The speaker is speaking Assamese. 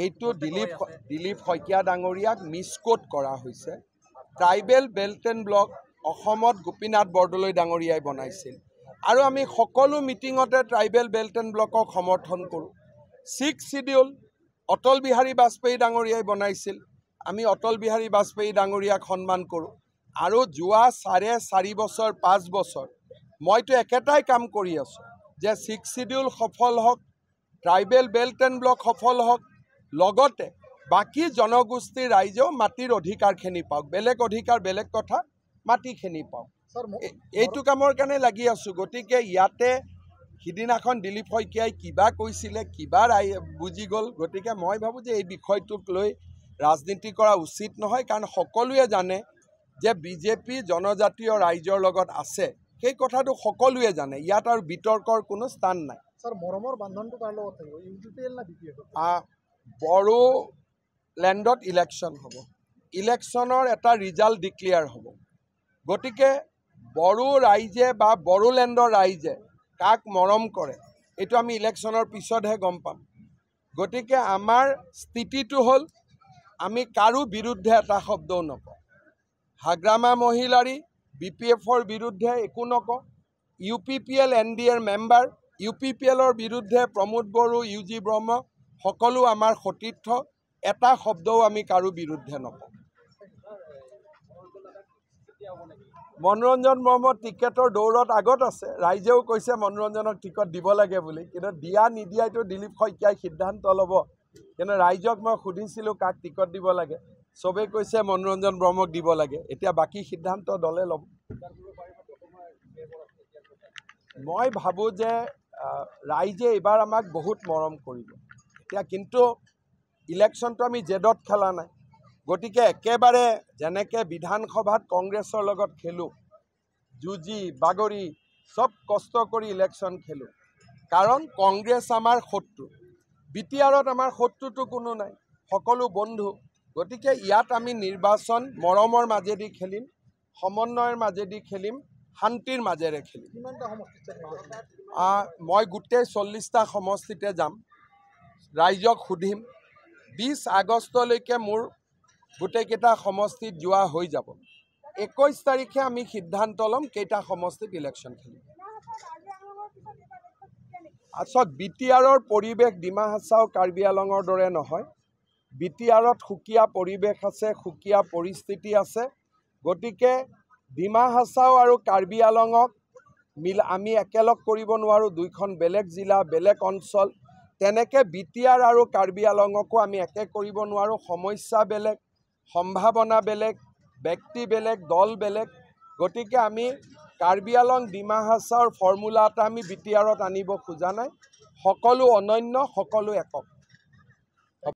এইটো দিলীপ শইকীয়া ডাঙৰীয়াক মিসকোট কৰা হৈছে। ট্ৰাইবেল বেল্ট এণ্ড ব্লক অসমত গোপীনাথ বৰদলৈ ডাঙৰীয়াই বনাইছিল আৰু আমি সকলো মিটিঙতে ট্ৰাইবেল বেল্ট এণ্ড ব্লকক সমৰ্থন কৰোঁ। 6 শিডিউল অটল বিহাৰী বাজপেয়ী ডাঙৰীয়াই বনাইছিল, আমি অটল বিহাৰী বাজপেয়ী ডাঙৰীয়াক সন্মান কৰোঁ। আৰু যোৱা 4.5 বছৰ 5 বছৰ মইতো একেটাই কাম কৰি আছোঁ যে 6 শিডিউল সফল হওক, ট্ৰাইবেল বেল্ট এণ্ড ব্লক সফল হওক, লগতে বাকী জনগোষ্ঠীৰ ৰাইজেও মাটিৰ অধিকাৰখিনি পাওক। বেলেগ অধিকাৰ বেলেগ কথা, মাটিখিনি পাওক, এইটো কামৰ কাৰণে লাগি আছোঁ। গতিকে ইয়াতে সিদিনাখন দিলীপ শইকীয়াই কিবা কৈছিলে, কিবা বুজি গ'ল। গতিকে মই ভাবোঁ যে এই বিষয়টোক লৈ ৰাজনীতি কৰা উচিত নহয়, কাৰণ সকলোৱে জানে যে বিজেপি জনজাতীয় ৰাইজৰ লগত আছে, সেই কথাটো সকলোৱে জানে। ইয়াত আৰু বিতৰ্কৰ কোনো স্থান নাই। মৰমৰ বান্ধনটো কাৰ লগত থাকিব, UPPL না BPF? বড়োলেণ্ডত ইলেকশ্যন হ'ব, ইলেকশ্যনৰ এটা ৰিজাল্ট ডিক্লেয়াৰ হ'ব। গতিকে বড়ো ৰাইজে বা বড়োলেণ্ডৰ ৰাইজে কাক মৰম কৰে এইটো আমি ইলেকশ্যনৰ পিছতহে গম পাম। গতিকে আমাৰ স্থিতিটো হ'ল আমি কাৰো বিৰুদ্ধে এটা শব্দও নকওঁ। হাগ্ৰামা মহিলাৰী BPFৰ বিৰুদ্ধে একো নকওঁ। UPPL NDAৰ মেম্বাৰ, UPPLৰ বিৰুদ্ধে প্ৰমোদ বড়ো, UG ব্ৰহ্ম সকলো আমাৰ সতীৰ্থ, এটা শব্দও আমি কাৰো বিৰুদ্ধে নকওঁ। মনোৰঞ্জন ব্ৰহ্ম টিকেটৰ দৌৰত আগত আছে, ৰাইজেও কৈছে মনোৰঞ্জনক টিকট দিব লাগে বুলি, কিন্তু দিয়া নিদিয়াইতো দিলীপ শইকীয়াই সিদ্ধান্ত ল'ব। কিন্তু ৰাইজক মই সুধিছিলোঁ কাক টিকট দিব লাগে, চবেই কৈছে মনোৰঞ্জন ব্ৰহ্মক দিব লাগে। এতিয়া বাকী সিদ্ধান্ত দলে ল'ব। মই ভাবোঁ যে ৰাইজে এইবাৰ আমাক বহুত মৰম কৰিব। এতিয়া কিন্তু ইলেকশ্যনটো আমি জেদত খেলা নাই। গতিকে একেবাৰে যেনেকৈ বিধানসভাত কংগ্ৰেছৰ লগত খেলোঁ, যুঁজি বাগৰি চব কষ্ট কৰি ইলেকশ্যন খেলোঁ, কাৰণ কংগ্ৰেছ আমাৰ শত্ৰু। BTRত আমাৰ শত্ৰুটো কোনো নাই, সকলো বন্ধু। গতিকে ইয়াত আমি নিৰ্বাচন মৰমৰ মাজেদি খেলিম, সমন্বয়ৰ মাজেদি খেলিম, শান্তিৰ মাজেৰে খেলিম। মই গোটেই 40টা সমষ্টিতে যাম, ৰাইজক সুধিম। 20 আগষ্টলৈকে মোৰ গোটেইকেইটা সমষ্টিত যোৱা হৈ যাব। 21 তাৰিখে আমি সিদ্ধান্ত ল'ম কেইটা সমষ্টিত ইলেকশ্যন খেলিম। আচলতে BTRৰ পৰিৱেশ ডিমা হাছাও কাৰ্বি আংলঙৰ দৰে নহয়। BTRত সুকীয়া পৰিৱেশ আছে, সুকীয়া পৰিস্থিতি আছে। গতিকে ডিমা হাছাও আৰু কাৰ্বি আংলঙক আমি একেলগ কৰিব নোৱাৰোঁ, দুইখন বেলেগ জিলা, বেলেগ অঞ্চল। তেনেকৈ BTR আৰু কাৰ্বি আংলঙকো আমি একে কৰিব নোৱাৰোঁ। সমস্যা বেলেগ, সম্ভাৱনা বেলেগ, ব্যক্তি বেলেগ, দল বেলেগ। গতিকে আমি কাৰ্বি আংলং ডিমা হাছাওৰ ফৰ্মুলা এটা আমি BTRত আনিব খোজা নাই। সকলো অনন্য, সকলো একক।